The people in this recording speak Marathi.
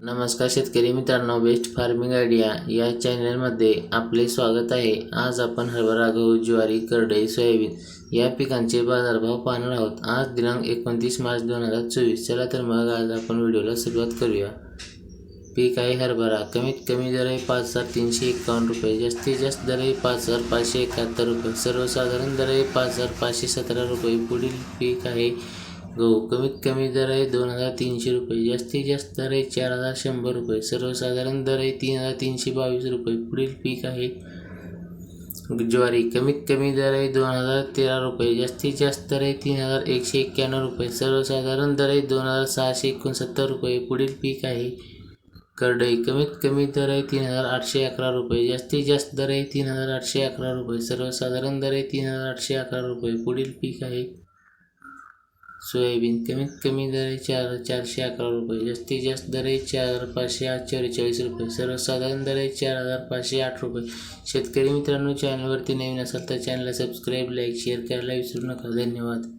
नमस्कार शेतकरी मित्रांनो, बेस्ट फार्मिंग आयडिया या चॅनलमध्ये आपले स्वागत आहे। आज आपण हरभरा, गहू, ज्वारी, करडई, सोयाबीन या पिकांचे बाजारभाव पाहणार आहोत। आज दिनांक 29 मार्च 2024। चला तर मग आज आपण व्हिडिओला सुरुवात करूया। पीक आहे हरभरा। कमीत कमी दर आहे 5351 रुपये, जास्तीत जास्त दर आहे 5571 रुपये, सर्वसाधारण दर आहे 5517 रुपये। पुढील पीक आहे गहू। कमीत कमी दर आहे 2300 रुपये, जास्तीत जास्त दर आहे 4100 रुपये, सर्वसाधारण दर आहे 3322 रुपये। पुढील पीक आहे ज्वारी। कमीत कमी दर आहे 2013 रुपये, जास्तीत जास्त दर आहे 3191 रुपये, सर्वसाधारण दर आहे 2669 रुपये। पुढील पीक आहे करडई। कमीत कमी दर आहे 3811 रुपये, जास्तीत जास्त दर आहे 3811 रुपये, सर्वसाधारण दर आहे 3811 रुपये। पुढील पीक आहे सोयाबीन। कमीत कमी दर आहे 4411 रुपये, जास्तीत जास्त दर आहे 4544 रुपये, सर्वसाधारण दर आहे 4508 रुपये। शेतकरी मित्रांनो, चॅनलवरती नवीन असाल तर चॅनलला सबस्क्राईब, लाईक, शेअर करायला विसरू नका। धन्यवाद।